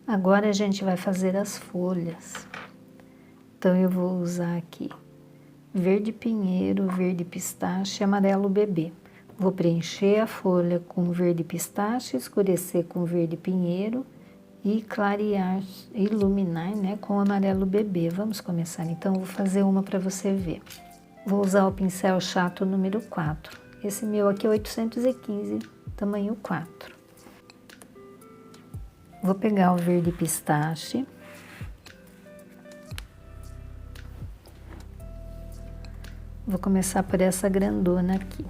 Agora a gente vai fazer as folhas. Então, eu vou usar aqui verde pinheiro, verde pistache e amarelo bebê. Vou preencher a folha com verde pistache, escurecer com verde pinheiro e clarear, iluminar, né, com amarelo bebê. Vamos começar então, vou fazer uma para você ver. Vou usar o pincel chato número 4. Esse meu aqui é 815, tamanho 4. Vou pegar o verde pistache. Vou começar por essa grandona aqui.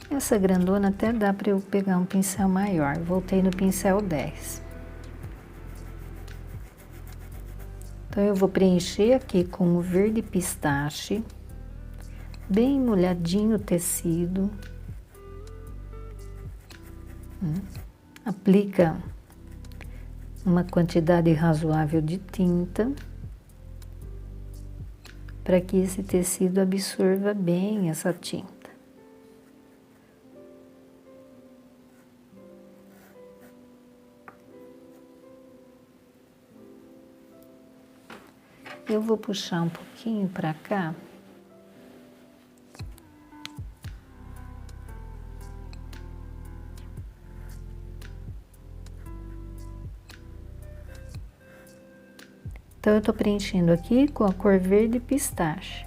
Essa grandona até dá para eu pegar um pincel maior. Voltei no pincel 10. Então, eu vou preencher aqui com o verde pistache, bem molhadinho o tecido. Aplica uma quantidade razoável de tinta, para que esse tecido absorva bem essa tinta. Eu vou puxar um pouquinho para cá. Então, eu tô preenchendo aqui com a cor verde pistache.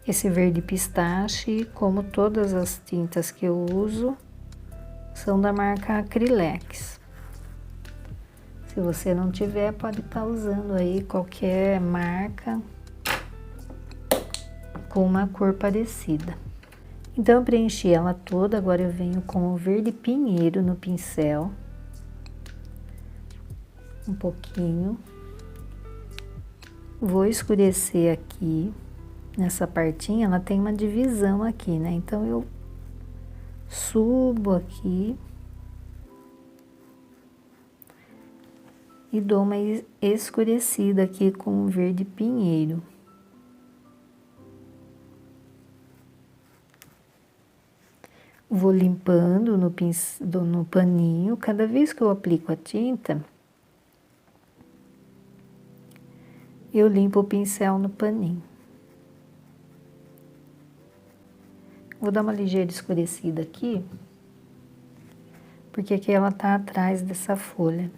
Esse verde pistache, como todas as tintas que eu uso, são da marca Acrylex. Se você não tiver, pode estar usando aí qualquer marca com uma cor parecida. Então, eu preenchi ela toda, agora eu venho com o verde pinheiro no pincel. Um pouquinho. Vou escurecer aqui. Nessa partinha, ela tem uma divisão aqui, né? Então, eu subo aqui e dou uma escurecida aqui com o verde pinheiro. Vou limpando no paninho. Cada vez que eu aplico a tinta, eu limpo o pincel no paninho. Vou dar uma ligeira escurecida aqui, porque aqui ela tá atrás dessa folha.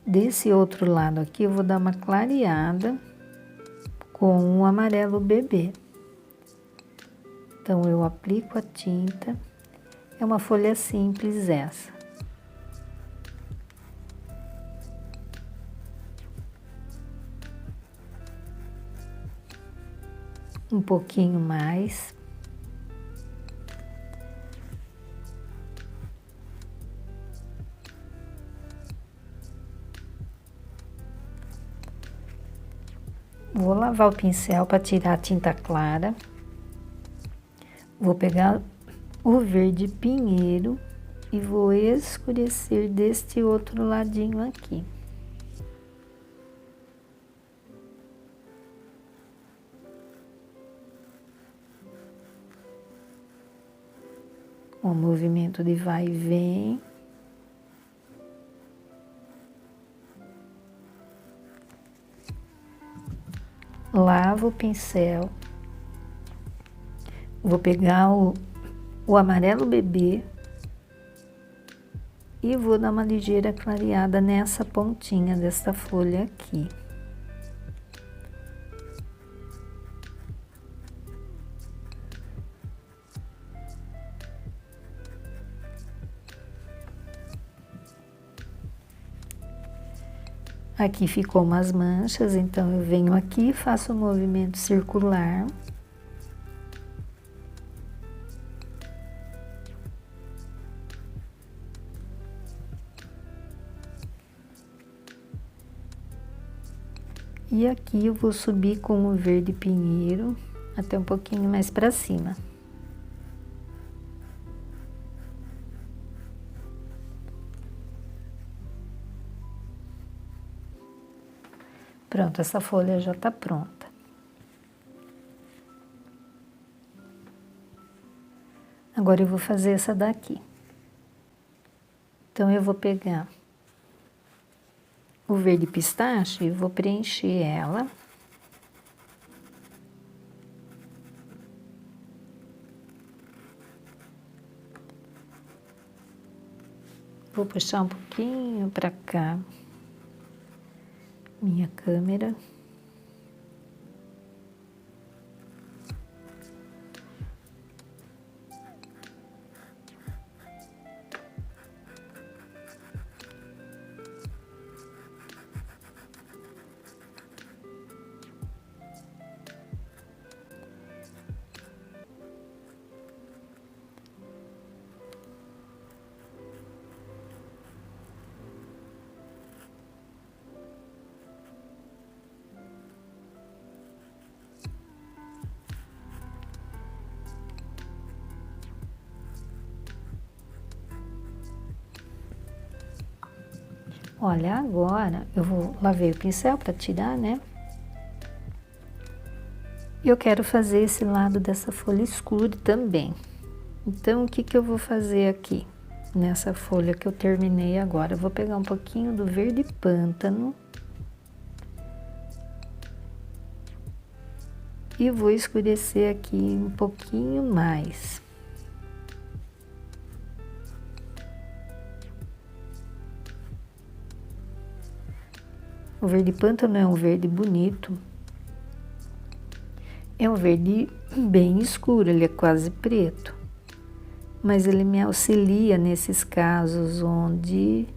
Desse outro lado aqui, eu vou dar uma clareada com o amarelo bebê. Então, eu aplico a tinta. É uma folha simples essa. Um pouquinho mais. Vou lavar o pincel para tirar a tinta clara. Vou pegar o verde pinheiro e vou escurecer deste outro ladinho aqui. Um movimento de vai e vem. Lavo o pincel. Vou pegar o amarelo bebê e vou dar uma ligeira clareada nessa pontinha dessa folha aqui. Aqui ficou umas manchas, então eu venho aqui e faço um movimento circular. E aqui eu vou subir com o verde pinheiro até um pouquinho mais para cima. Pronto, essa folha já tá pronta. Agora eu vou fazer essa daqui. Então eu vou pegar o verde pistache e vou preencher ela. Vou puxar um pouquinho para cá minha câmera. Olha, agora eu vou lavei o pincel para tirar, né? Eu quero fazer esse lado dessa folha escura também. Então, o que que eu vou fazer aqui? Nessa folha que eu terminei agora, eu vou pegar um pouquinho do verde pântano. E vou escurecer aqui um pouquinho mais. O verde pântano é um verde bonito. É um verde bem escuro, ele é quase preto. Mas ele me auxilia nesses casos onde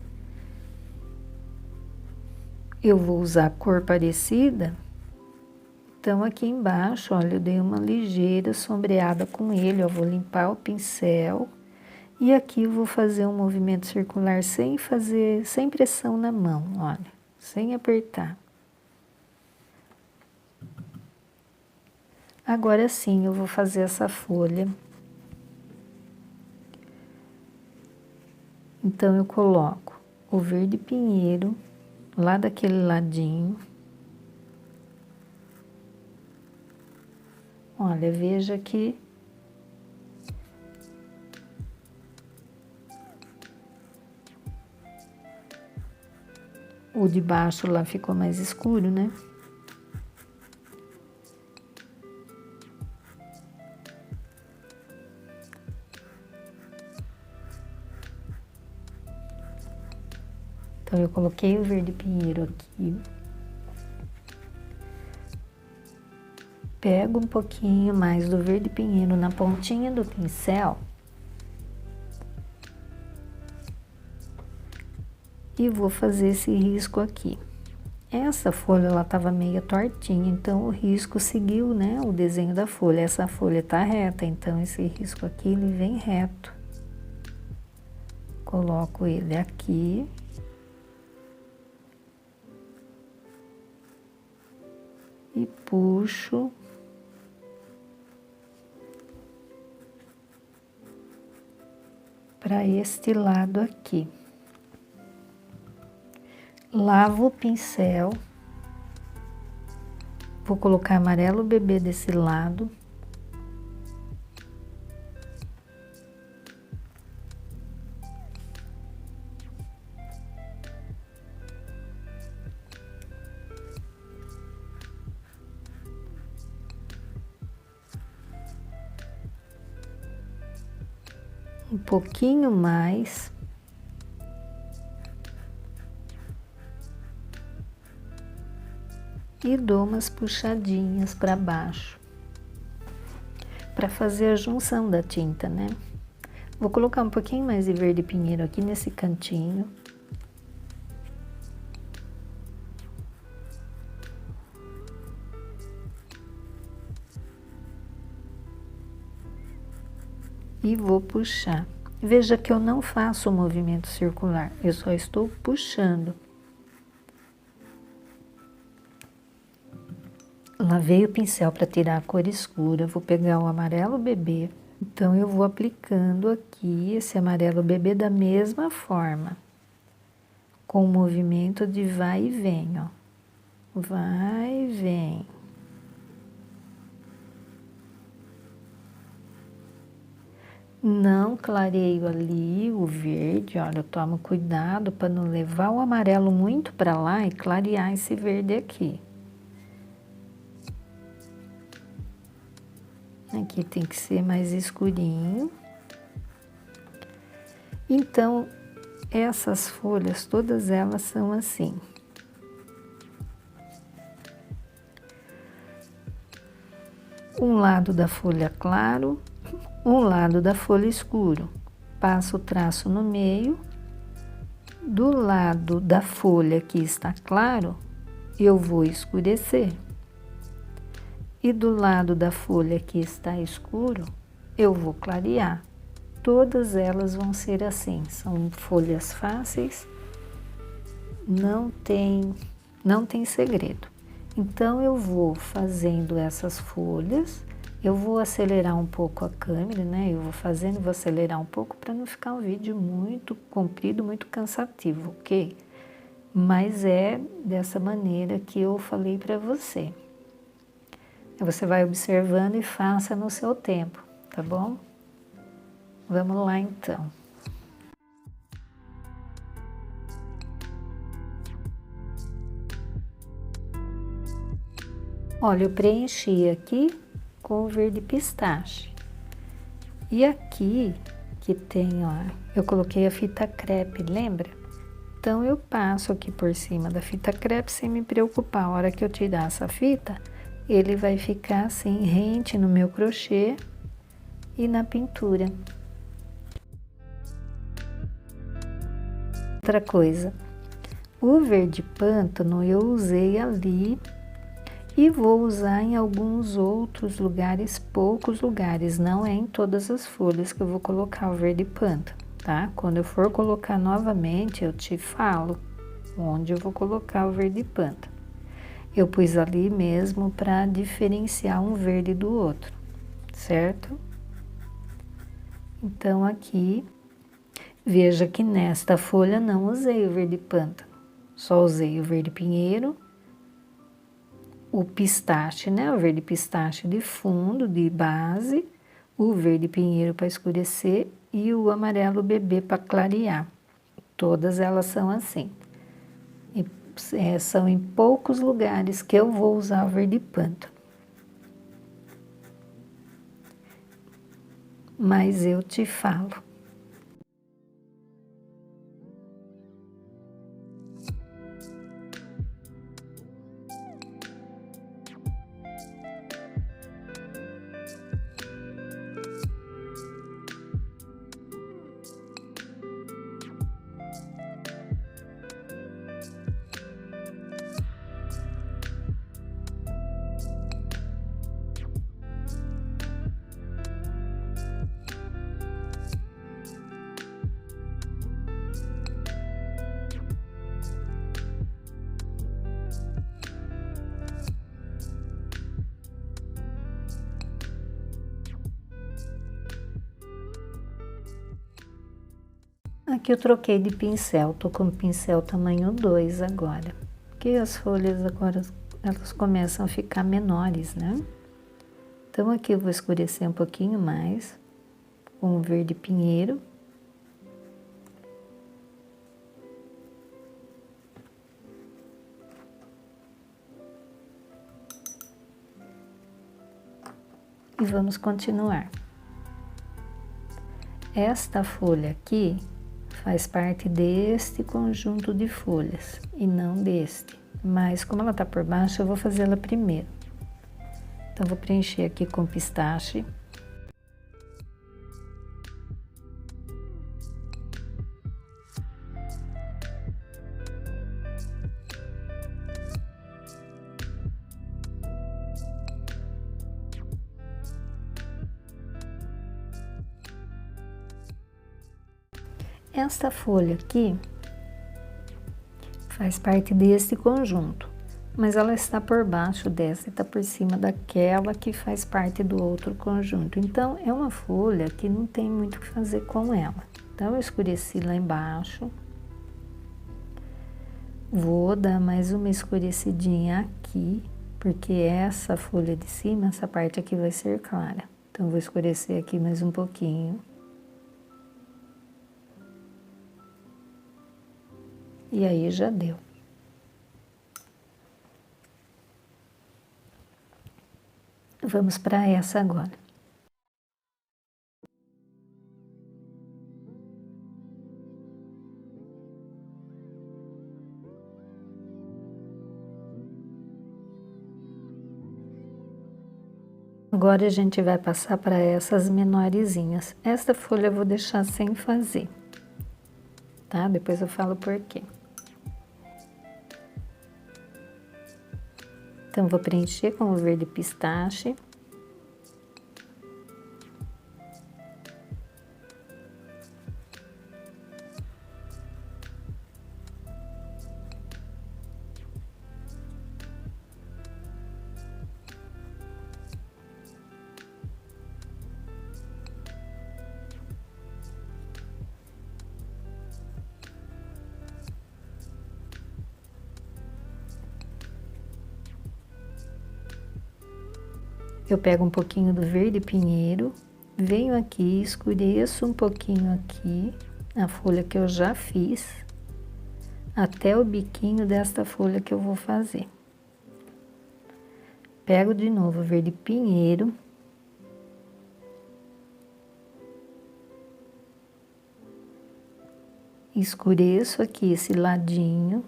eu vou usar cor parecida. Então, aqui embaixo, olha, eu dei uma ligeira sombreada com ele, eu vou limpar o pincel. E aqui eu vou fazer um movimento circular sem pressão na mão, olha, sem apertar. Agora sim, eu vou fazer essa folha. Então, eu coloco o verde pinheiro lá daquele ladinho. Olha, veja que o de baixo lá ficou mais escuro, né? Então, eu coloquei o verde pinheiro aqui. Pego um pouquinho mais do verde pinheiro na pontinha do pincel. E vou fazer esse risco aqui. Essa folha, ela tava meio tortinha, então o risco seguiu, né, o desenho da folha. Essa folha tá reta, então esse risco aqui, ele vem reto. Coloco ele aqui. E puxo. Para este lado aqui. Lavo o pincel. Vou colocar amarelo bebê desse lado. Um pouquinho mais. E dou umas puxadinhas para baixo. Para fazer a junção da tinta, né? Vou colocar um pouquinho mais de verde pinheiro aqui nesse cantinho. E vou puxar. Veja que eu não faço o movimento circular, eu só estou puxando. Lavei o pincel para tirar a cor escura, vou pegar o amarelo bebê. Então, eu vou aplicando aqui esse amarelo bebê da mesma forma, com o movimento de vai e vem, ó. vai, vem. Não clareio ali o verde, olha, eu tomo cuidado para não levar o amarelo muito para lá e clarear esse verde aqui. Aqui tem que ser mais escurinho. Então, essas folhas, todas elas são assim. Um lado da folha claro, um lado da folha escuro. Passo o traço no meio. Do lado da folha que está claro, eu vou escurecer. E do lado da folha que está escuro, eu vou clarear. Todas elas vão ser assim, são folhas fáceis, não tem segredo. Então, eu vou fazendo essas folhas, eu vou acelerar um pouco a câmera, né? Eu vou fazendo, vou acelerar um pouco para não ficar um vídeo muito comprido, muito cansativo, ok? Mas é dessa maneira que eu falei para você. Você vai observando e faça no seu tempo, tá bom? Vamos lá então. Olha, eu preenchi aqui com o verde pistache. E aqui que tem, ó, eu coloquei a fita crepe, lembra? Então, eu passo aqui por cima da fita crepe sem me preocupar. A hora que eu tirar essa fita, ele vai ficar assim, rente no meu crochê e na pintura. Outra coisa, o verde pântano eu usei ali e vou usar em alguns outros lugares, poucos lugares, não é em todas as folhas que eu vou colocar o verde pântano, tá? Quando eu for colocar novamente, eu te falo onde eu vou colocar o verde pântano. Eu pus ali mesmo para diferenciar um verde do outro, certo? Então, aqui, veja que nesta folha não usei o verde pântano, só usei o verde pinheiro, o pistache, né? O verde pistache de fundo, de base, o verde pinheiro para escurecer e o amarelo bebê para clarear. Todas elas são assim. E, são em poucos lugares que eu vou usar o verde pântano. Mas eu te falo. Aqui eu troquei de pincel, tô com pincel tamanho 2 agora. Porque as folhas agora, elas começam a ficar menores, né? Então, aqui eu vou escurecer um pouquinho mais, com o verde pinheiro. E vamos continuar. Esta folha aqui faz parte deste conjunto de folhas e não deste. Mas como ela tá por baixo, eu vou fazê-la primeiro. Então, vou preencher aqui com pistache. Esta folha aqui faz parte deste conjunto, mas ela está por baixo dessa e está por cima daquela que faz parte do outro conjunto. Então, é uma folha que não tem muito o que fazer com ela. Então, eu escureci lá embaixo. Vou dar mais uma escurecidinha aqui, porque essa folha de cima, essa parte aqui vai ser clara. Então, vou escurecer aqui mais um pouquinho. E aí, já deu. Vamos para essa agora. Agora a gente vai passar para essas menorzinhas. Esta folha eu vou deixar sem fazer, tá? Depois eu falo por quê. Então, vou preencher com o verde pistache. Eu pego um pouquinho do verde pinheiro, venho aqui, escureço um pouquinho aqui, a folha que eu já fiz, até o biquinho desta folha que eu vou fazer. Pego de novo o verde pinheiro. Escureço aqui esse ladinho.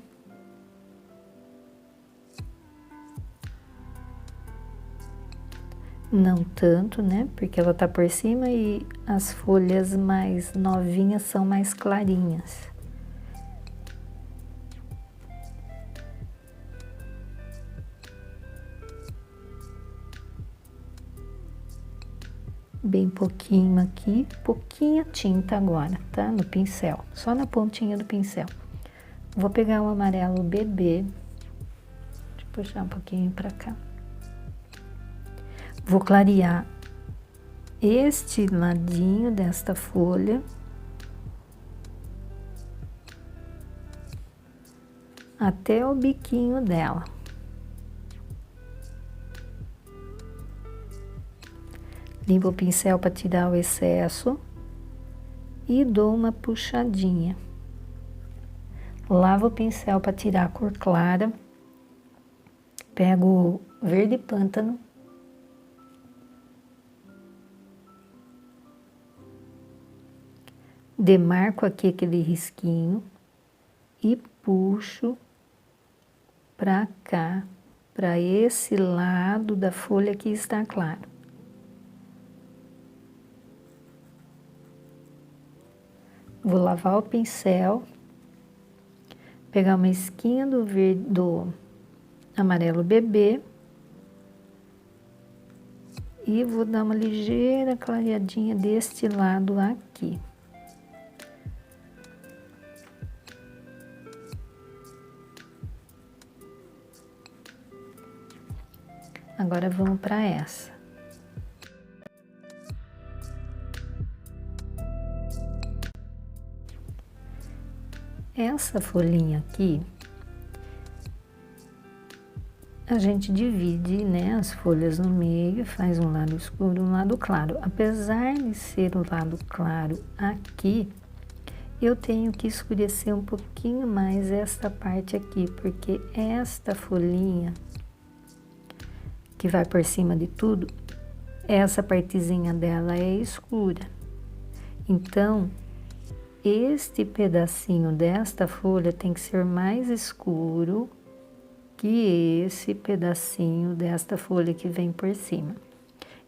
Não tanto, né? Porque ela tá por cima e as folhas mais novinhas são mais clarinhas. Bem pouquinho aqui, pouquinha tinta agora, tá? No pincel, só na pontinha do pincel. Vou pegar o amarelo bebê, deixa eu puxar um pouquinho pra cá. Vou clarear este ladinho desta folha até o biquinho dela. Limpo o pincel para tirar o excesso e dou uma puxadinha. Lavo o pincel para tirar a cor clara. Pego o verde pântano. Demarco aqui aquele risquinho e puxo para cá, para esse lado da folha que está claro. Vou lavar o pincel, pegar uma esquinha do verde, do amarelo bebê e vou dar uma ligeira clareadinha deste lado aqui. Agora vamos para essa. Essa folhinha aqui, a gente divide, né, as folhas no meio, faz um lado escuro e um lado claro. Apesar de ser o lado claro aqui, eu tenho que escurecer um pouquinho mais esta parte aqui, porque esta folhinha que vai por cima de tudo, essa partezinha dela é escura. Então, este pedacinho desta folha tem que ser mais escuro que esse pedacinho desta folha que vem por cima.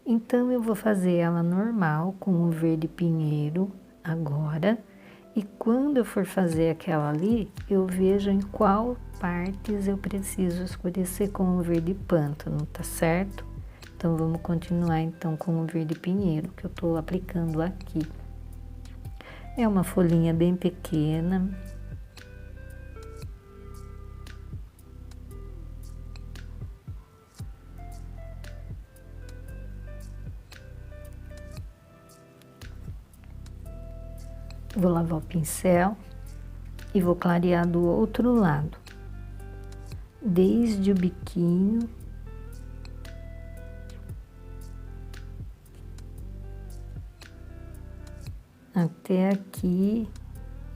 Então, eu vou fazer ela normal, com o verde pinheiro agora. E quando eu for fazer aquela ali, eu vejo em qual partes eu preciso escurecer com o verde pântano, tá certo? Então, vamos continuar então com o verde pinheiro, que eu tô aplicando aqui. É uma folhinha bem pequena. Vou lavar o pincel e vou clarear do outro lado. desde o biquinho até aqui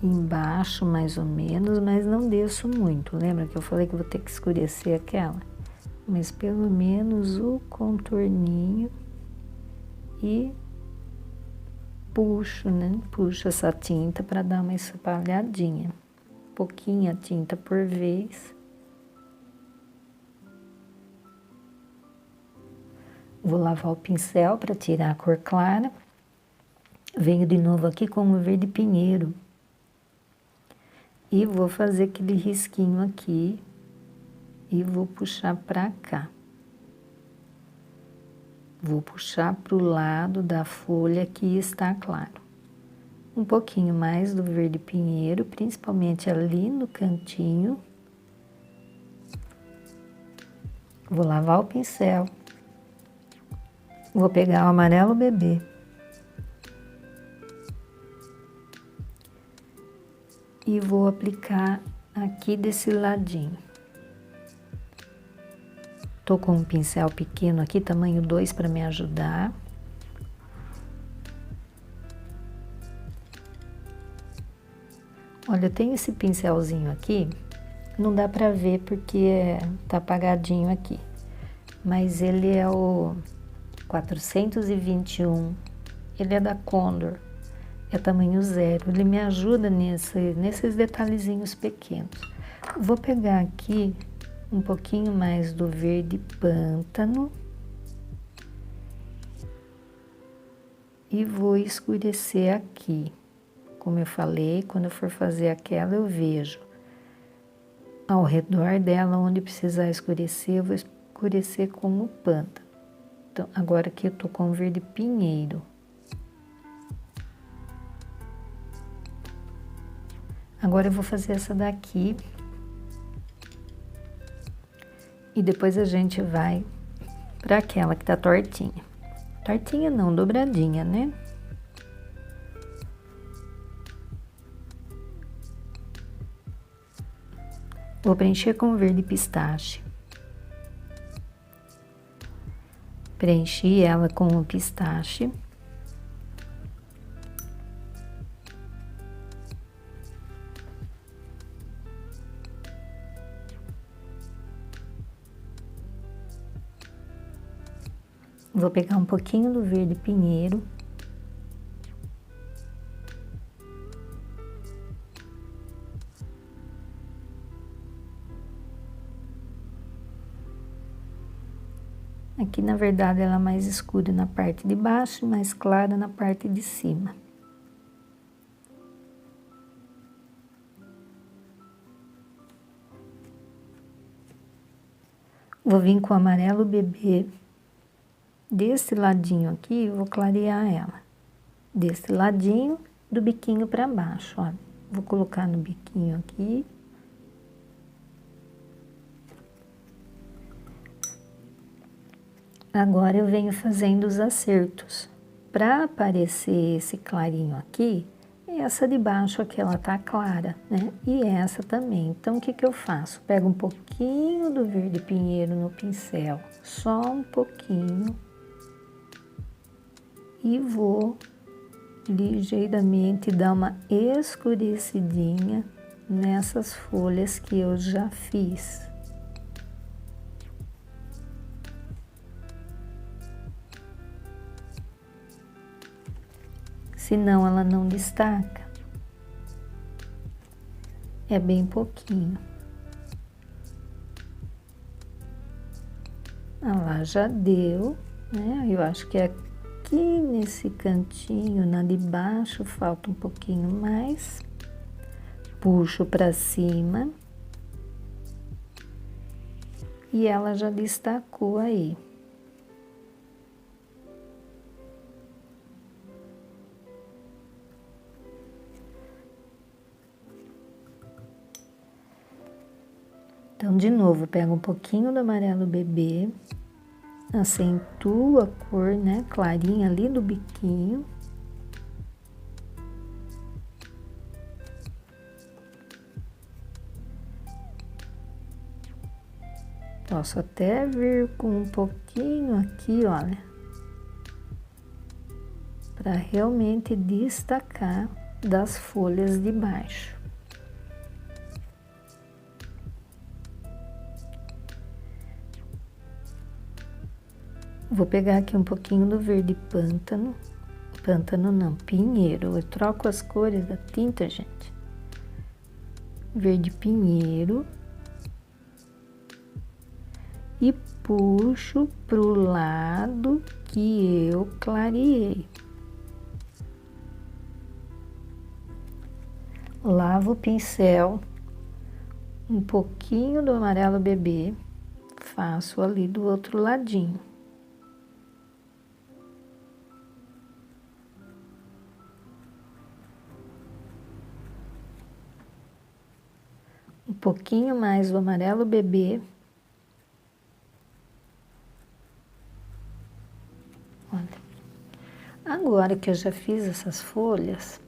embaixo, mais ou menos, mas não desço muito. Lembra que eu falei que eu vou ter que escurecer aquela? Mas pelo menos o contorninho e puxo, né? Puxo essa tinta para dar uma espalhadinha. Pouquinha tinta por vez. Vou lavar o pincel para tirar a cor clara. Venho de novo aqui com o verde pinheiro. E vou fazer aquele risquinho aqui. E vou puxar para cá. Vou puxar para o lado da folha que está claro. Um pouquinho mais do verde pinheiro, principalmente ali no cantinho. Vou lavar o pincel. Vou pegar o amarelo bebê. E vou aplicar aqui desse ladinho. Tô com um pincel pequeno aqui, tamanho 2, para me ajudar. Olha, eu tenho esse pincelzinho aqui, não dá pra ver porque tá apagadinho aqui. Mas ele é o 421, ele é da Condor, é tamanho 0. Ele me ajuda nesses detalhezinhos pequenos. Vou pegar aqui um pouquinho mais do verde pântano e vou escurecer aqui. Como eu falei, quando eu for fazer aquela, eu vejo ao redor dela, onde precisar escurecer, eu vou escurecer com o pântano. Então, agora aqui eu tô com o verde pinheiro. Agora eu vou fazer essa daqui. E depois a gente vai para aquela que tá tortinha. Tortinha não, dobradinha, né? Vou preencher com verde pistache. Preenchi ela com o pistache. Vou pegar um pouquinho do verde pinheiro. Aqui, na verdade, ela é mais escura na parte de baixo e mais clara na parte de cima. Vou vir com o amarelo bebê. Desse ladinho aqui, vou clarear ela. Desse ladinho, do biquinho para baixo, ó. Vou colocar no biquinho aqui. Agora eu venho fazendo os acertos. Para aparecer esse clarinho aqui, essa de baixo aqui, ela tá clara, né? E essa também. Então, o que que eu faço? Pego um pouquinho do verde pinheiro no pincel, só um pouquinho. E vou ligeiramente dar uma escurecidinha nessas folhas que eu já fiz. Senão ela não destaca. É bem pouquinho. Ah lá, já deu, né? Eu acho que aqui nesse cantinho, na de baixo, falta um pouquinho mais. Puxo para cima. E ela já destacou aí. Então, de novo, pego um pouquinho do amarelo bebê, acentuo a cor, né, clarinha ali do biquinho. Posso até vir com um pouquinho aqui, olha, para realmente destacar das folhas de baixo. Vou pegar aqui um pouquinho do verde pântano, pântano não, pinheiro. Eu troco as cores da tinta, gente. Verde pinheiro. E puxo pro lado que eu clareei. Lavo o pincel, um pouquinho do amarelo bebê, faço ali do outro ladinho. Um pouquinho mais do amarelo bebê. Olha. Agora que eu já fiz essas folhas,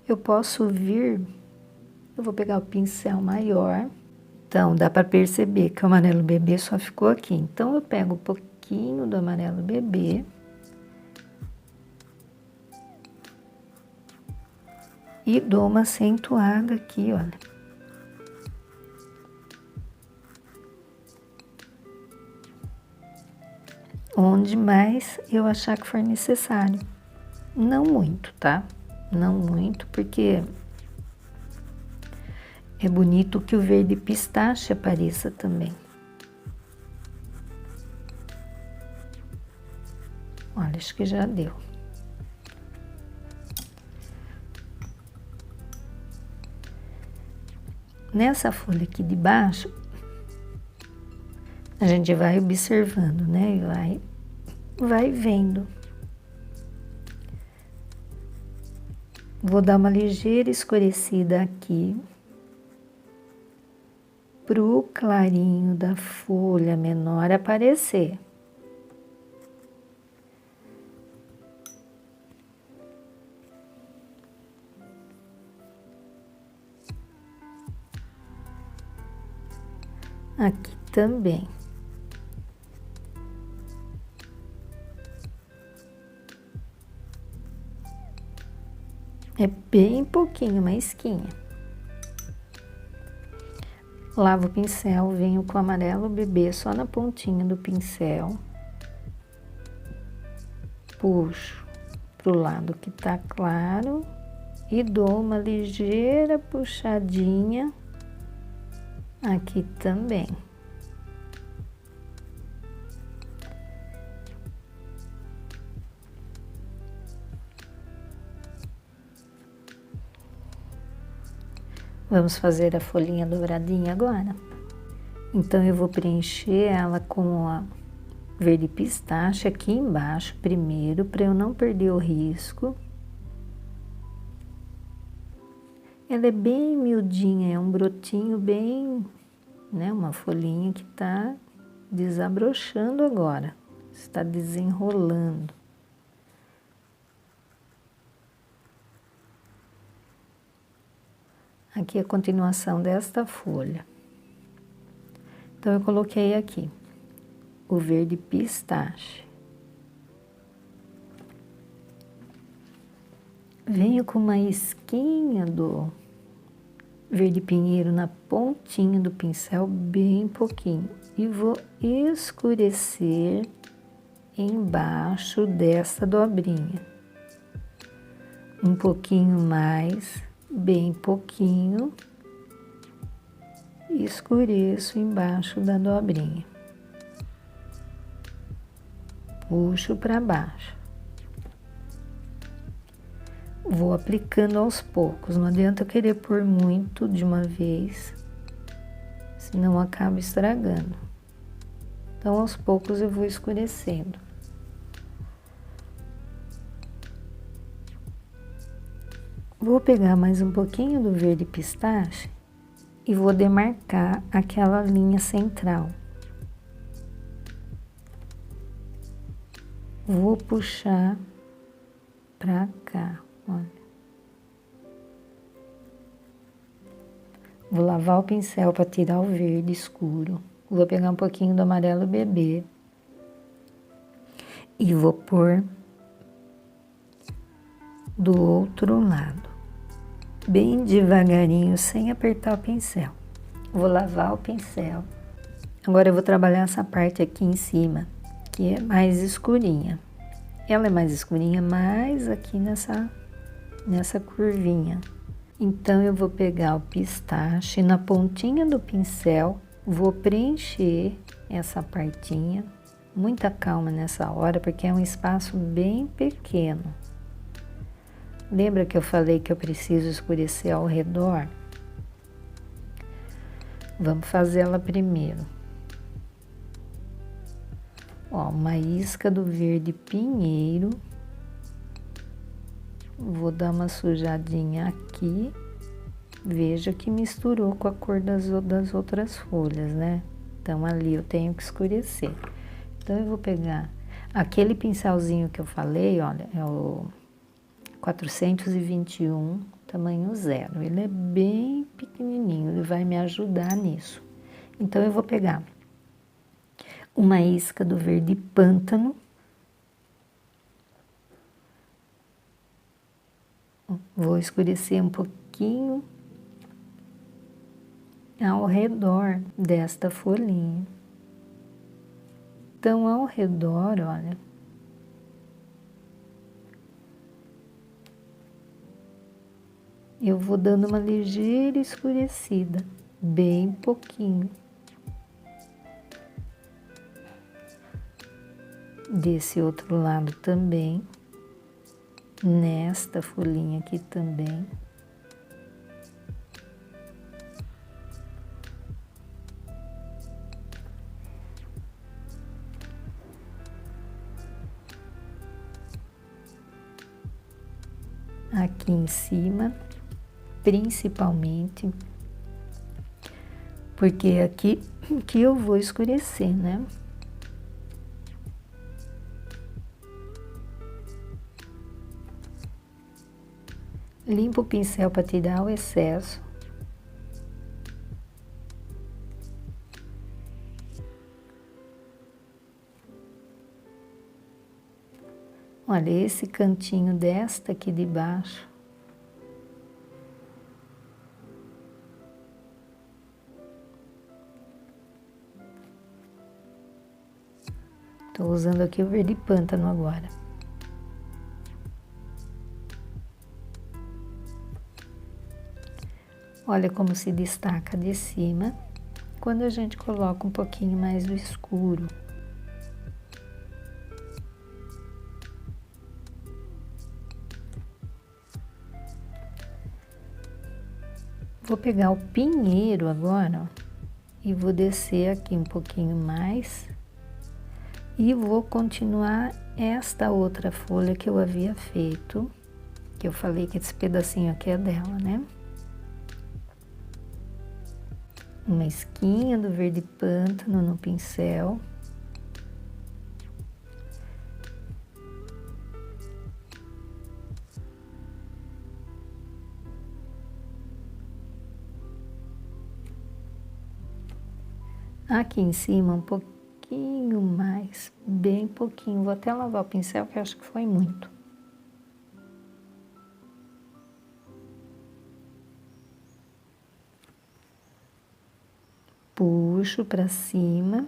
eu posso vir, eu vou pegar o pincel maior. Então, dá para perceber que o amarelo bebê só ficou aqui. Então, eu pego um pouquinho do amarelo bebê. E dou uma acentuada aqui, olha. Onde mais eu achar que for necessário. Não muito, tá? Não muito, porque é bonito que o verde pistache apareça também. Olha, acho que já deu. Nessa folha aqui de baixo, a gente vai observando, né? E vai vendo. Vou dar uma ligeira escurecida aqui, pro clarinho da folha menor aparecer. Aqui também. É bem pouquinho, uma esquinha. Lavo o pincel, venho com o amarelo bebê só na pontinha do pincel. Puxo pro lado que tá claro e dou uma ligeira puxadinha aqui também. Vamos fazer a folhinha douradinha agora? Então, eu vou preencher ela com a verde pistache aqui embaixo primeiro, para eu não perder o risco. Ela é bem miudinha, é um brotinho bem, né, uma folhinha que tá desabrochando agora, está desenrolando. Aqui é a continuação desta folha. Então, eu coloquei aqui o verde pistache. Venho com uma esquinha do verde pinheiro na pontinha do pincel, bem pouquinho. E vou escurecer embaixo dessa dobrinha. Um pouquinho mais, bem pouquinho. E escureço embaixo da dobrinha. Puxo para baixo. Vou aplicando aos poucos, não adianta eu querer pôr muito de uma vez, senão acaba estragando. Então, aos poucos eu vou escurecendo. Vou pegar mais um pouquinho do verde pistache e vou demarcar aquela linha central. Vou puxar pra cá, olha. Vou lavar o pincel para tirar o verde escuro. Vou pegar um pouquinho do amarelo bebê. E vou pôr do outro lado. Bem devagarinho, sem apertar o pincel. Vou lavar o pincel. Agora eu vou trabalhar essa parte aqui em cima, que é mais escurinha. Ela é mais escurinha, mais aqui nessa curvinha. Então, eu vou pegar o pistache na pontinha do pincel, vou preencher essa partinha. Muita calma nessa hora, porque é um espaço bem pequeno. Lembra que eu falei que eu preciso escurecer ao redor? Vamos fazer ela primeiro. Ó, uma isca do verde pinheiro. Vou dar uma sujadinha aqui. Veja que misturou com a cor das outras folhas, né? Então, ali eu tenho que escurecer. Então, eu vou pegar aquele pincelzinho que eu falei, olha, é o 421, tamanho 0. Ele é bem pequenininho, ele vai me ajudar nisso. Então, eu vou pegar uma isca do verde pântano. Vou escurecer um pouquinho ao redor desta folhinha. Então, ao redor, olha, eu vou dando uma ligeira escurecida, bem pouquinho. Desse outro lado também. Nesta folhinha aqui também. Aqui em cima, principalmente, porque é aqui que eu vou escurecer, né? Limpo o pincel para tirar o excesso. Olha, esse cantinho desta aqui de baixo. Tô usando aqui o verde pântano agora. Olha como se destaca de cima quando a gente coloca um pouquinho mais do escuro. Vou pegar o pinheiro agora, ó, e vou descer aqui um pouquinho mais. E vou continuar esta outra folha que eu havia feito, que eu falei que esse pedacinho aqui é dela, né? Uma esquinha do verde pântano no pincel. Aqui em cima um pouquinho mais, bem pouquinho. Vou até lavar o pincel, que eu acho que foi muito. Puxo para cima.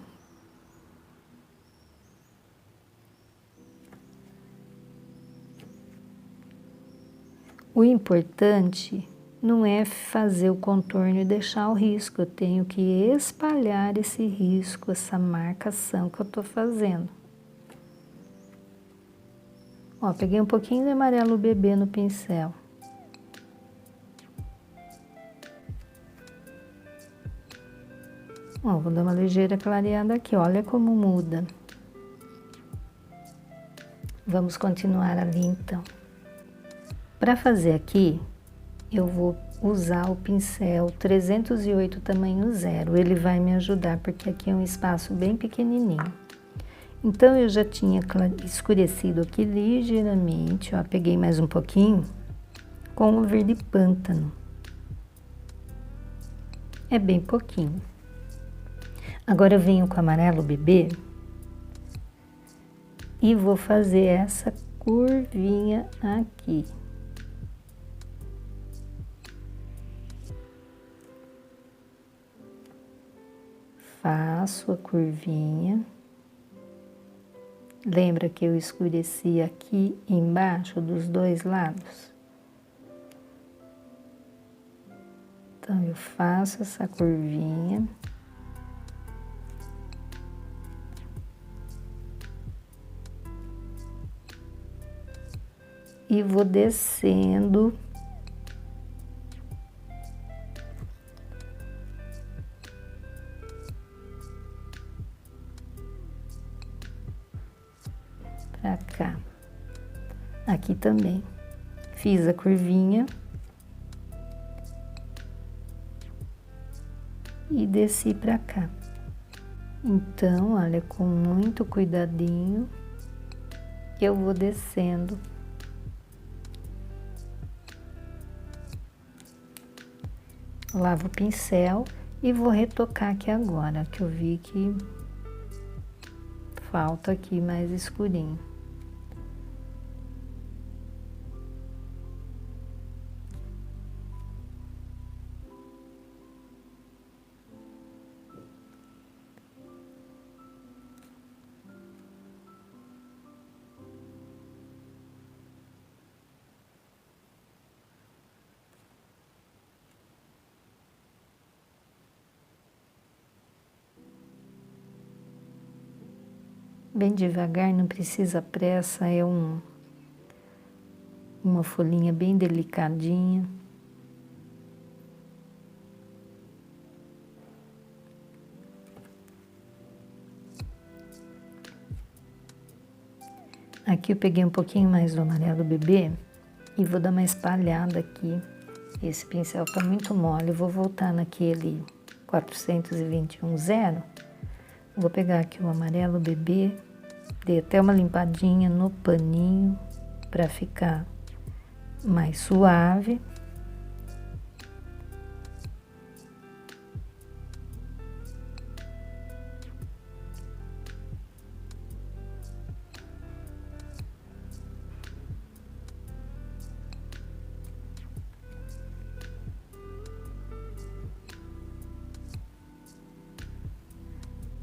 O importante não é fazer o contorno e deixar o risco. Eu tenho que espalhar esse risco, essa marcação que eu tô fazendo. Ó, peguei um pouquinho de amarelo bebê no pincel. Ó, vou dar uma ligeira clareada aqui, olha como muda. Vamos continuar ali então. Para fazer aqui, eu vou usar o pincel 308 tamanho 0. Ele vai me ajudar, porque aqui é um espaço bem pequenininho. Então, eu já tinha escurecido aqui ligeiramente, ó, peguei mais um pouquinho com o verde pântano. É bem pouquinho. Agora eu venho com o amarelo bebê e vou fazer essa curvinha aqui. Faço a curvinha. Lembra que eu escureci aqui embaixo dos dois lados? Então, eu faço essa curvinha. E vou descendo pra cá. Aqui também. Fiz a curvinha. E desci pra cá. Então, olha, com muito cuidadinho, eu vou descendo. Lavo o pincel e vou retocar aqui agora, que eu vi que falta aqui mais escurinho. Bem devagar, não precisa pressa, é uma folhinha bem delicadinha. Aqui eu peguei um pouquinho mais do amarelo bebê e vou dar uma espalhada aqui. Esse pincel tá muito mole, vou voltar naquele 421.0. Vou pegar aqui o amarelo bebê, dei até uma limpadinha no paninho para ficar mais suave.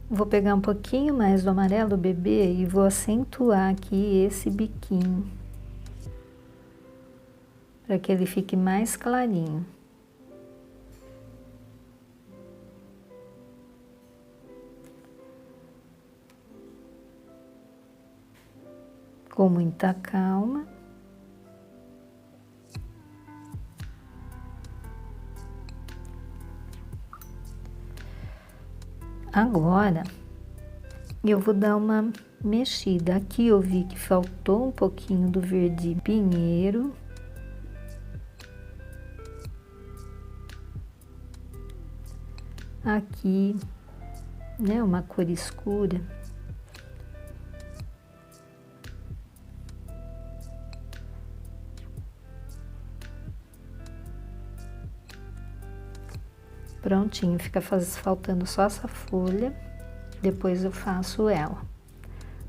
Vou pegar um pouquinho mais do amarelo bebê e vou acentuar aqui esse biquinho, para que ele fique mais clarinho. Com muita calma. Agora, eu vou dar uma mexida. Aqui eu vi que faltou um pouquinho do verde pinheiro. Aqui, né, uma cor escura. Prontinho, fica faltando só essa folha, depois eu faço ela.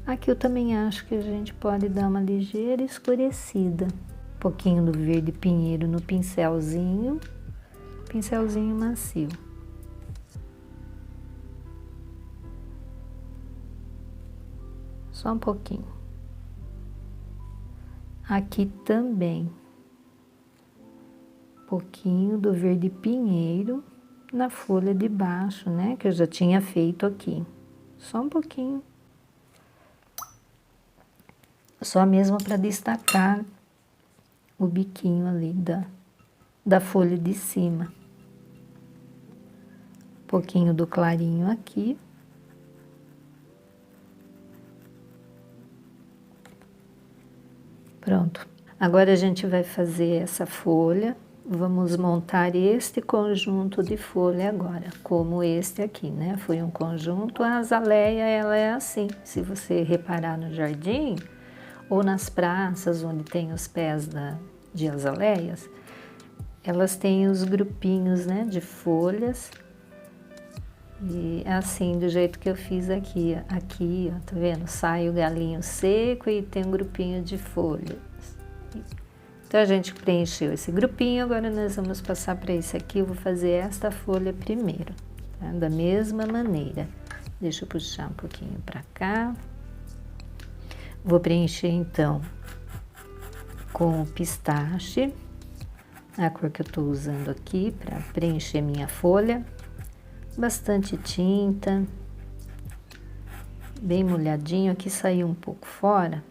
Aqui eu também acho que a gente pode dar uma ligeira escurecida. Um pouquinho do verde pinheiro no pincelzinho macio. Só um pouquinho. Aqui também. Um pouquinho do verde pinheiro na folha de baixo, né? Que eu já tinha feito aqui. Só um pouquinho. Só mesmo para destacar o biquinho ali da folha de cima. Um pouquinho do clarinho aqui. Pronto. Agora a gente vai fazer essa folha. Vamos montar este conjunto de folha agora, como este aqui, né? Foi um conjunto, a azaleia, ela é assim. Se você reparar no jardim, ou nas praças onde tem os pés de azaleias, elas têm os grupinhos, né, de folhas, E assim, do jeito que eu fiz aqui, ó, tá vendo? Sai o galinho seco e tem um grupinho de folhas. Então a gente preencheu esse grupinho, agora nós vamos passar para esse aqui, eu vou fazer esta folha primeiro, tá? Da mesma maneira. Deixa eu puxar um pouquinho para cá. Vou preencher então com o pistache, a cor que eu tô usando aqui para preencher minha folha. Bastante tinta, bem molhadinho, aqui saiu um pouco fora.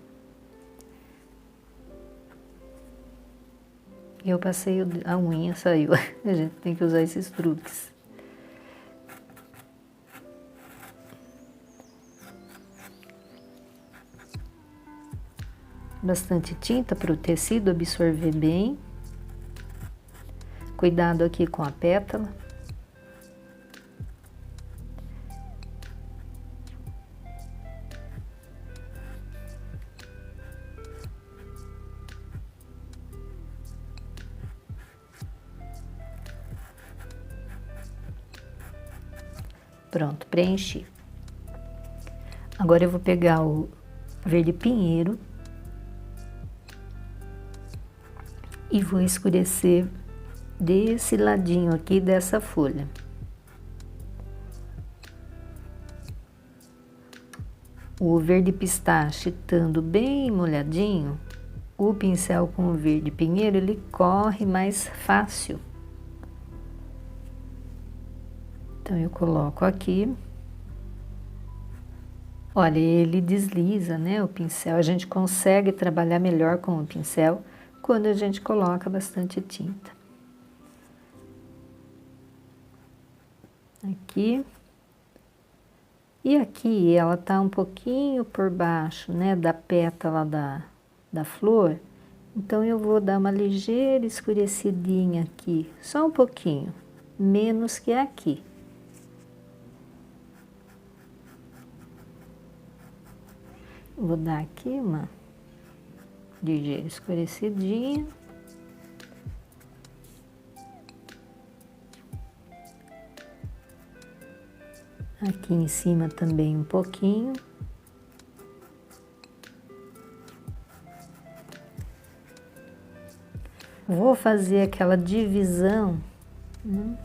Eu passei a unha, saiu. A gente tem que usar esses truques. Bastante tinta para o tecido absorver bem. Cuidado aqui com a pétala. Pronto, preenchi. Agora eu vou pegar o verde pinheiro e vou escurecer desse ladinho aqui dessa folha. O verde pistache estando bem molhadinho, o pincel com o verde pinheiro ele corre mais fácil. Então eu coloco aqui. Olha, ele desliza, né, o pincel. A gente consegue trabalhar melhor com o pincel quando a gente coloca bastante tinta. Aqui. E aqui ela tá um pouquinho por baixo, né, da pétala da flor. Então eu vou dar uma ligeira escurecidinha aqui, só um pouquinho, menos que aqui. Vou dar aqui uma ligeira escurecidinha. Aqui em cima também um pouquinho. Vou fazer aquela divisão, né?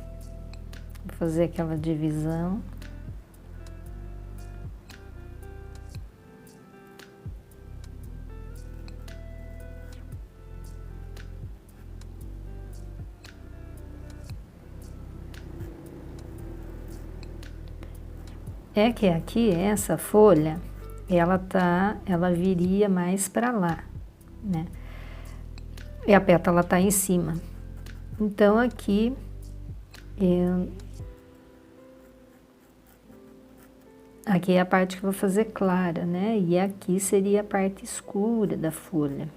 Vou fazer aquela divisão. É que aqui, essa folha, ela viria mais para lá, né? E a pétala tá em cima. Então, aqui, aqui é a parte que eu vou fazer clara, né? E aqui seria a parte escura da folha.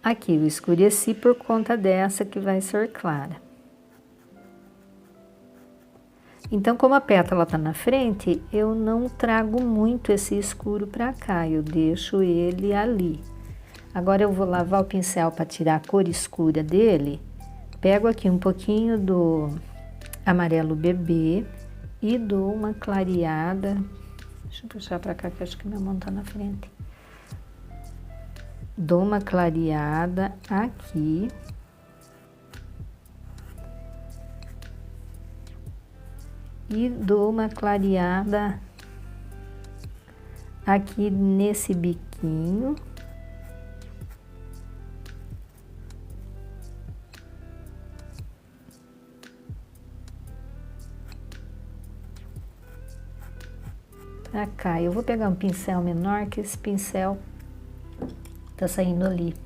Aqui eu escureci por conta dessa que vai ser clara. Então, como a pétala tá na frente, eu não trago muito esse escuro para cá, eu deixo ele ali. Agora eu vou lavar o pincel para tirar a cor escura dele. Pego aqui um pouquinho do amarelo bebê e dou uma clareada. Deixa eu puxar para cá que acho que minha mão tá na frente. Dou uma clareada aqui. E dou uma clareada aqui nesse biquinho. Pra cá, eu vou pegar um pincel menor, que esse pincel tá saindo ali.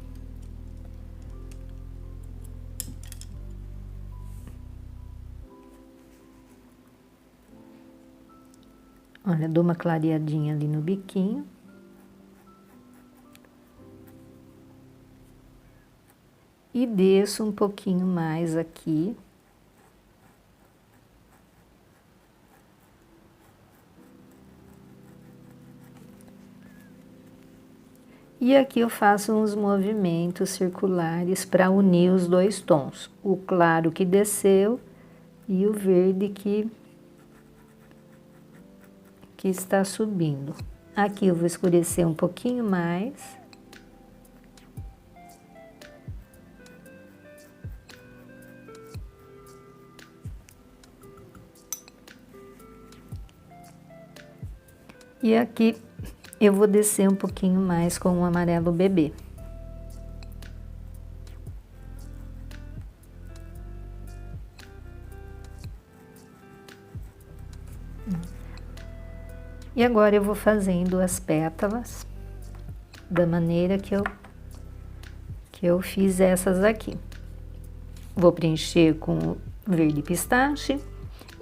Olha, dou uma clareadinha ali no biquinho. E desço um pouquinho mais aqui. E aqui eu faço uns movimentos circulares para unir os dois tons. O claro que desceu e o verde que que está subindo. Aqui eu vou escurecer um pouquinho mais. E aqui eu vou descer um pouquinho mais com o amarelo bebê. E agora eu vou fazendo as pétalas da maneira que eu fiz essas aqui. Vou preencher com verde pistache,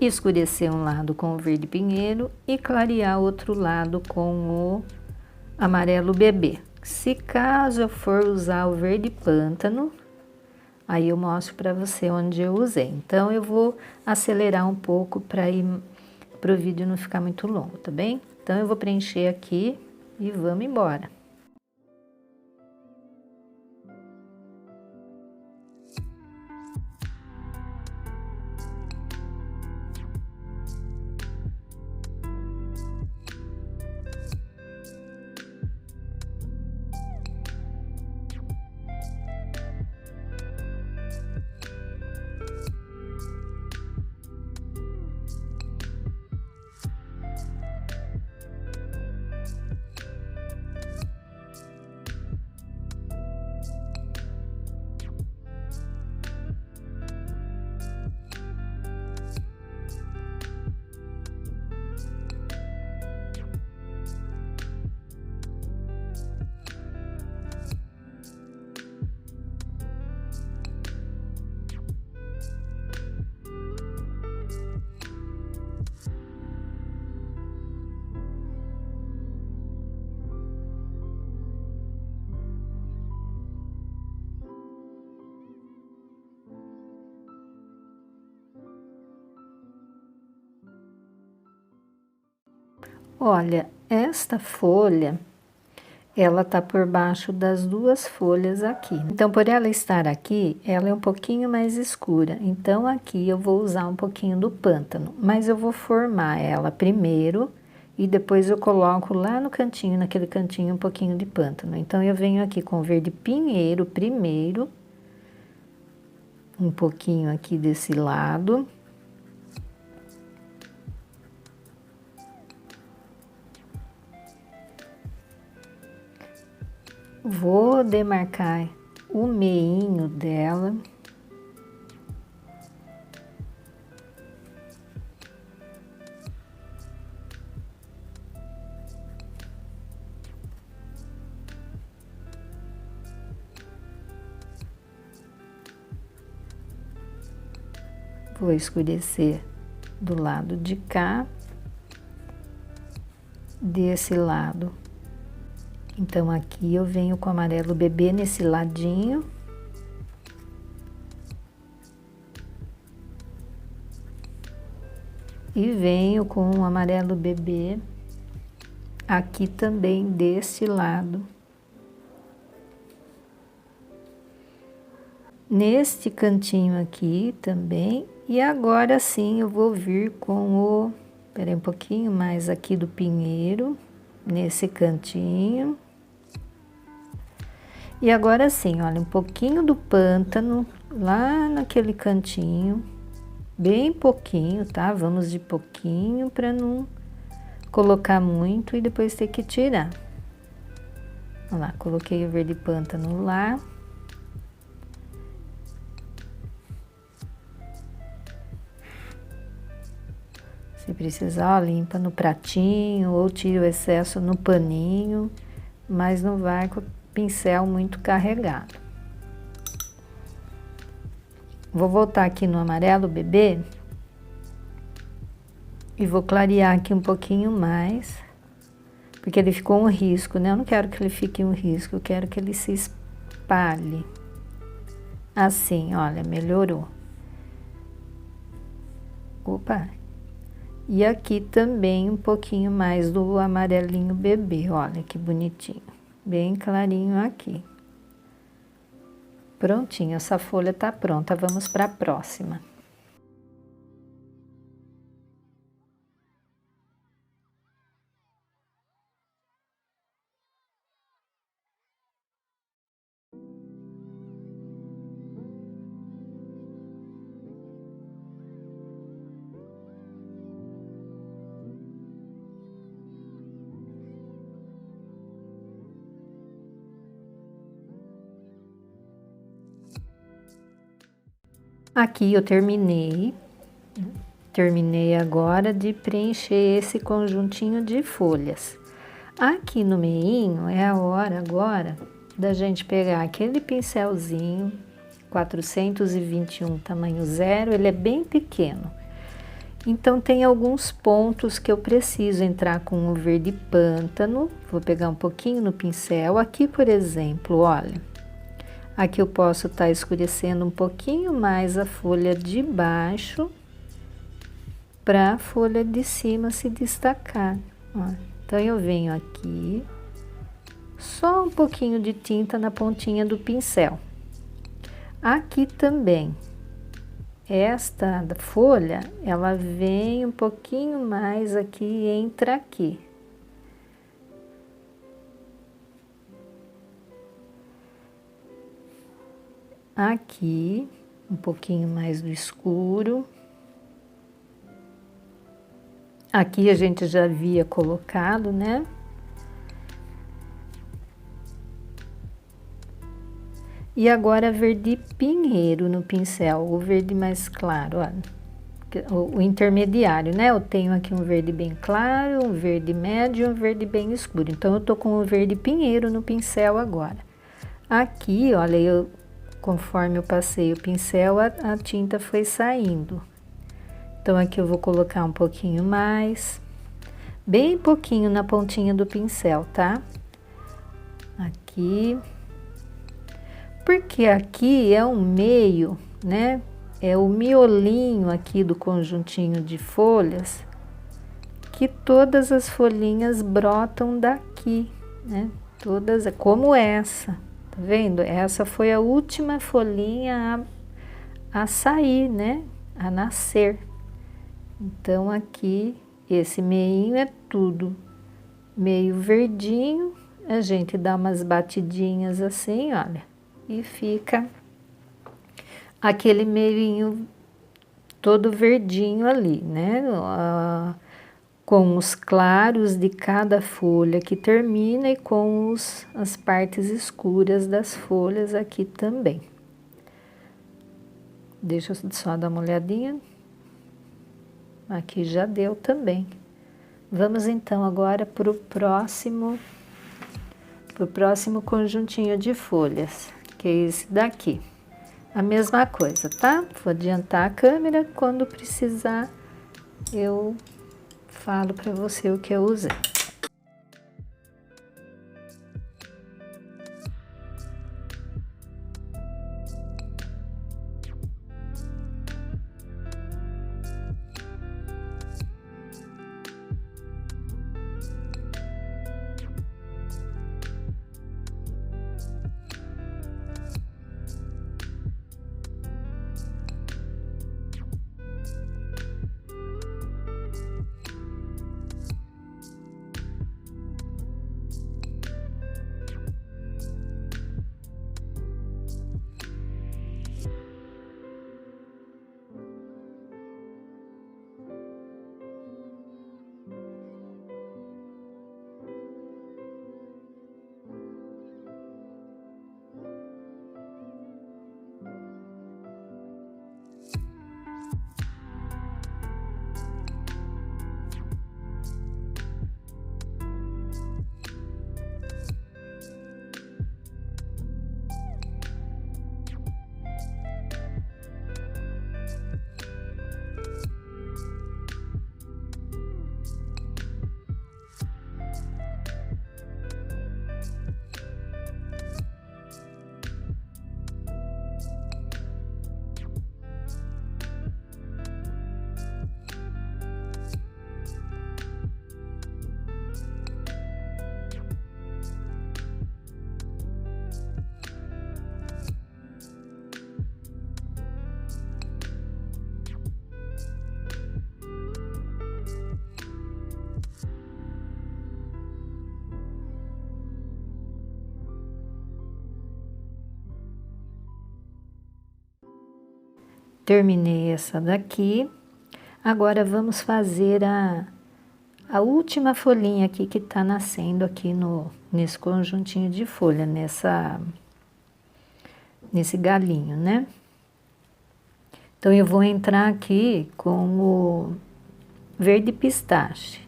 escurecer um lado com o verde pinheiro e clarear outro lado com o amarelo bebê. Se caso eu for usar o verde pântano, aí eu mostro para você onde eu usei. Então eu vou acelerar um pouco para o vídeo não ficar muito longo, tá bem? Então eu vou preencher aqui e vamos embora. Olha, esta folha, ela tá por baixo das duas folhas aqui. Então, por ela estar aqui, ela é um pouquinho mais escura. Então, aqui eu vou usar um pouquinho do pântano, mas eu vou formar ela primeiro e depois eu coloco lá no cantinho, naquele cantinho, um pouquinho de pântano. Então, eu venho aqui com verde pinheiro primeiro, um pouquinho aqui desse lado. Vou demarcar o meinho dela. Vou escurecer do lado de cá, desse lado. Então, aqui eu venho com amarelo bebê nesse ladinho. E venho com o amarelo bebê aqui também desse lado. Neste cantinho aqui também. E agora sim eu vou vir com o... Espera aí um pouquinho mais aqui do pinheiro, nesse cantinho. E agora sim, olha, um pouquinho do pântano lá naquele cantinho, bem pouquinho, tá? Vamos de pouquinho para não colocar muito e depois ter que tirar. Olha lá, coloquei o verde pântano lá. Se precisar, ó, limpa no pratinho ou tira o excesso no paninho, mas não vai com pincel muito carregado. Vou voltar aqui no amarelo bebê e vou clarear aqui um pouquinho mais, porque ele ficou um risco, né? Eu não quero que ele fique um risco, eu quero que ele se espalhe. Assim, olha, melhorou. Opa! E aqui também um pouquinho mais do amarelinho bebê, olha que bonitinho. Bem clarinho aqui. Prontinho, essa folha tá pronta. Vamos para a próxima. Aqui eu terminei agora de preencher esse conjuntinho de folhas. Aqui no meinho é a hora agora da gente pegar aquele pincelzinho 421 tamanho 0, ele é bem pequeno. Então tem alguns pontos que eu preciso entrar com o verde pântano. Vou pegar um pouquinho no pincel. Aqui, por exemplo, olha. Aqui eu posso estar escurecendo um pouquinho mais a folha de baixo para a folha de cima se destacar. Ó. Então eu venho aqui, só um pouquinho de tinta na pontinha do pincel. Aqui também, esta folha, ela vem um pouquinho mais aqui, entra aqui. Aqui, um pouquinho mais do escuro. Aqui a gente já havia colocado, né? E agora verde pinheiro no pincel, o verde mais claro, ó, o intermediário, né? Eu tenho aqui um verde bem claro, um verde médio e um verde bem escuro. Então, eu tô com o verde pinheiro no pincel agora. Aqui, olha, conforme eu passei o pincel, a tinta foi saindo. Então, aqui eu vou colocar um pouquinho mais, bem pouquinho na pontinha do pincel, tá? Aqui. Porque aqui é um meio, né? É o miolinho aqui do conjuntinho de folhas, que todas as folhinhas brotam daqui, né? Todas, como essa, tá vendo? Essa foi a última folhinha a sair, né? A nascer. Então, aqui, esse meinho é tudo meio verdinho, a gente dá umas batidinhas assim, olha. E fica aquele meinho todo verdinho ali, né? Com os claros de cada folha que termina e com as partes escuras das folhas aqui também. Deixa eu só dar uma olhadinha. Aqui já deu também. Vamos então agora para o próximo conjuntinho de folhas, que é esse daqui. A mesma coisa, tá? Vou adiantar a câmera, quando precisar eu falo para você o que eu usei. Terminei essa daqui. Agora vamos fazer a última folhinha aqui que tá nascendo aqui nesse conjuntinho de folha, nesse galinho, né? Então, eu vou entrar aqui com o verde pistache.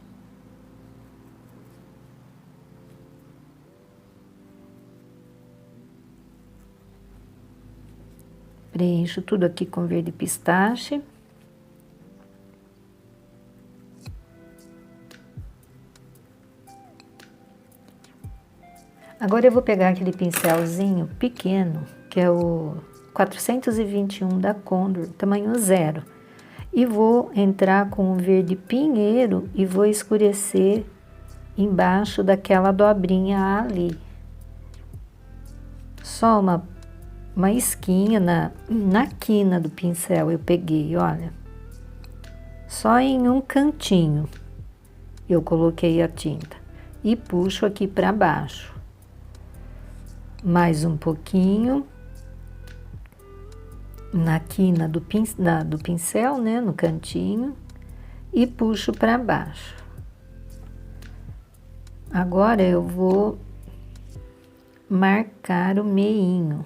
Preencho tudo aqui com verde pistache. Agora eu vou pegar aquele pincelzinho pequeno, que é o 421 da Condor, tamanho 0. E vou entrar com o verde pinheiro e vou escurecer embaixo daquela dobrinha ali. Só uma esquinha na quina do pincel eu peguei, olha. Só em um cantinho eu coloquei a tinta e puxo aqui para baixo. Mais um pouquinho na quina do pincel, né, no cantinho, e puxo para baixo. Agora eu vou marcar o meinho.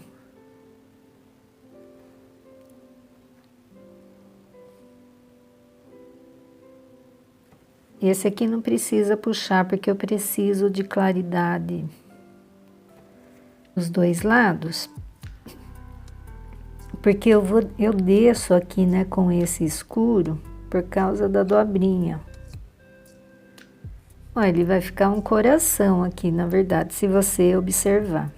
Esse aqui não precisa puxar, porque eu preciso de claridade os dois lados, porque eu desço aqui, né, com esse escuro por causa da dobrinha. Olha, ele vai ficar um coração aqui, na verdade, se você observar.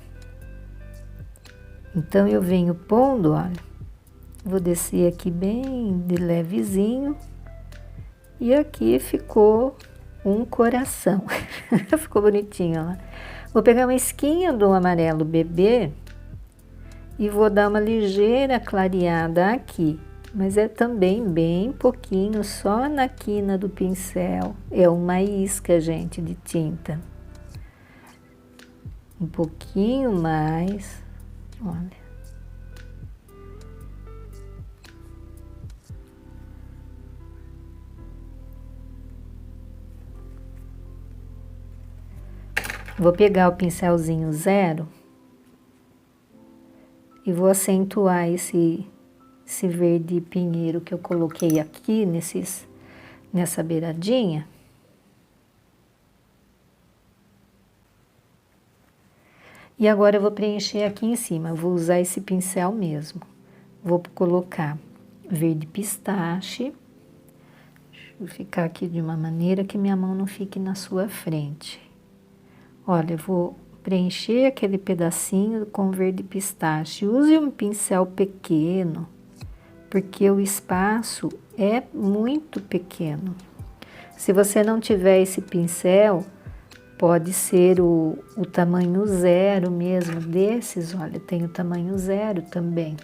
Então, eu venho pondo, olha, vou descer aqui bem de levezinho, e aqui ficou um coração. Ficou bonitinho, ó. Vou pegar uma esquinha do amarelo bebê e vou dar uma ligeira clareada aqui, mas é também bem pouquinho, só na quina do pincel. É uma isca, gente, de tinta. Um pouquinho mais, olha. Vou pegar o pincelzinho 0 e vou acentuar esse verde pinheiro que eu coloquei aqui nessa beiradinha. E agora eu vou preencher aqui em cima, vou usar esse pincel mesmo. Vou colocar verde pistache. Deixa eu ficar aqui de uma maneira que minha mão não fique na sua frente. Olha, eu vou preencher aquele pedacinho com verde pistache. Use um pincel pequeno, porque o espaço é muito pequeno. Se você não tiver esse pincel, pode ser o tamanho 0 mesmo, desses, olha, tem o tamanho 0 também.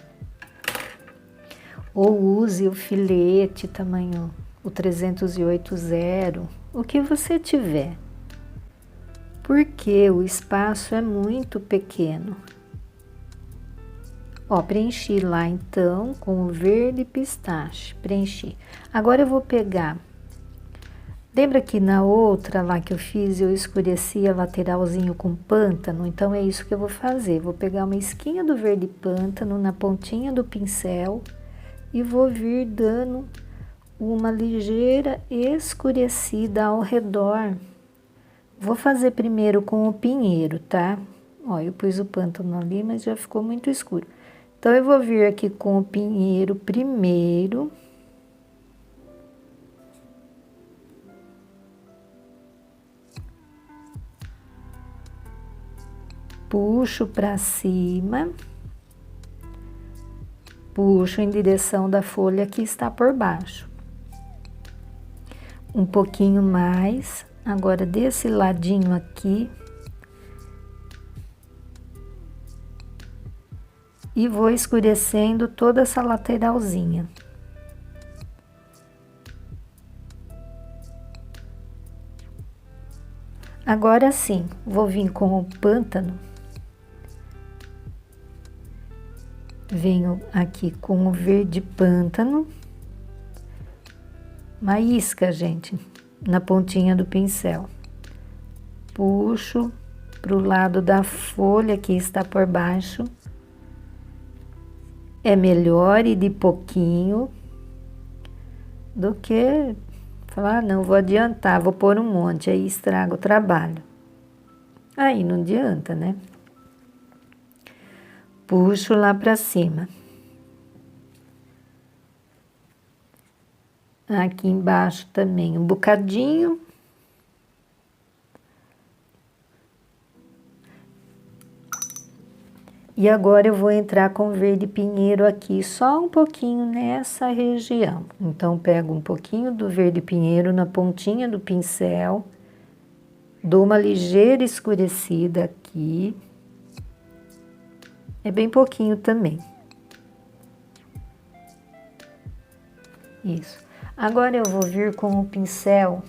Ou use o filete, tamanho, o 308-0, o que você tiver. Porque o espaço é muito pequeno. Ó, preenchi lá então com o verde pistache, preenchi. Agora eu vou pegar, lembra que na outra lá que eu fiz, eu escureci a lateralzinho com pântano? Então é isso que eu vou fazer, vou pegar uma esquinha do verde pântano na pontinha do pincel e vou vir dando uma ligeira escurecida ao redor. Vou fazer primeiro com o pinheiro, tá? Ó, eu pus o pântano ali, mas já ficou muito escuro. Então, eu vou vir aqui com o pinheiro primeiro. Puxo para cima. Puxo em direção da folha que está por baixo. Um pouquinho mais. Agora, desse ladinho aqui, e vou escurecendo toda essa lateralzinha. Agora sim, vou vir com o pântano. Venho aqui com o verde pântano. Uma isca, gente, na pontinha do pincel. Puxo pro lado da folha que está por baixo. É melhor ir de pouquinho do que falar, não, vou adiantar, vou pôr um monte, aí estraga o trabalho. Aí não adianta, né? Puxo lá pra cima. Aqui embaixo também um bocadinho. E agora eu vou entrar com verde pinheiro aqui, só um pouquinho nessa região. Então, pego um pouquinho do verde pinheiro na pontinha do pincel, dou uma ligeira escurecida aqui. É bem pouquinho também. Isso. Agora eu vou vir com o pincel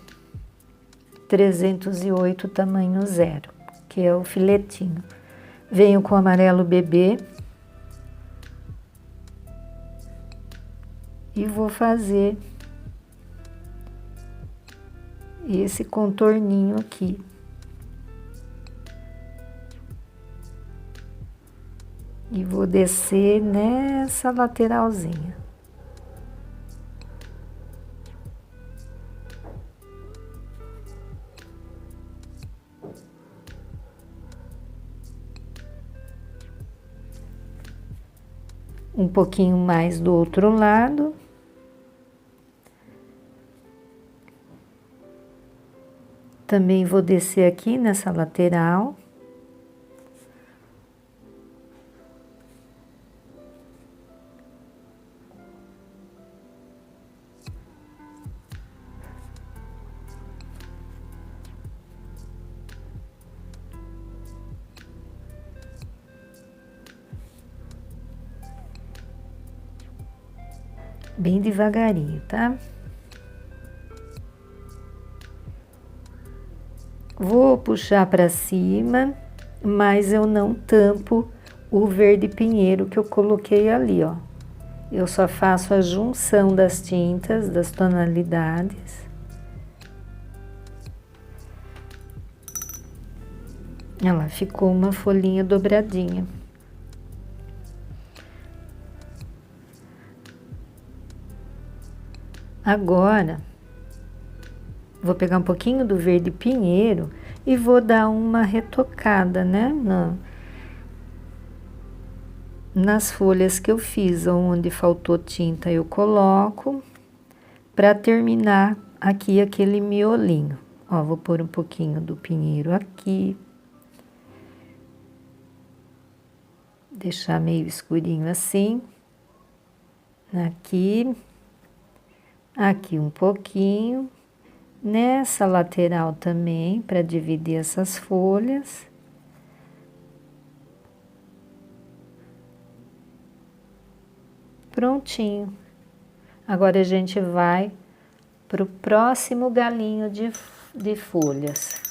308 tamanho 0, que é o filetinho. Venho com amarelo bebê e vou fazer esse contorninho aqui. E vou descer nessa lateralzinha. Um pouquinho mais do outro lado. Também vou descer aqui nessa lateral. Bem devagarinho, tá? Vou puxar para cima, mas eu não tampo o verde pinheiro que eu coloquei ali, ó. Eu só faço a junção das tintas, das tonalidades. Olha lá, ficou uma folhinha dobradinha. Agora, vou pegar um pouquinho do verde pinheiro e vou dar uma retocada, né? Nas folhas que eu fiz, onde faltou tinta, eu coloco para terminar aqui aquele miolinho. Ó, vou pôr um pouquinho do pinheiro aqui. Deixar meio escurinho assim. Aqui. Aqui um pouquinho. Nessa lateral também, para dividir essas folhas. Prontinho. Agora a gente vai para o próximo galinho de folhas.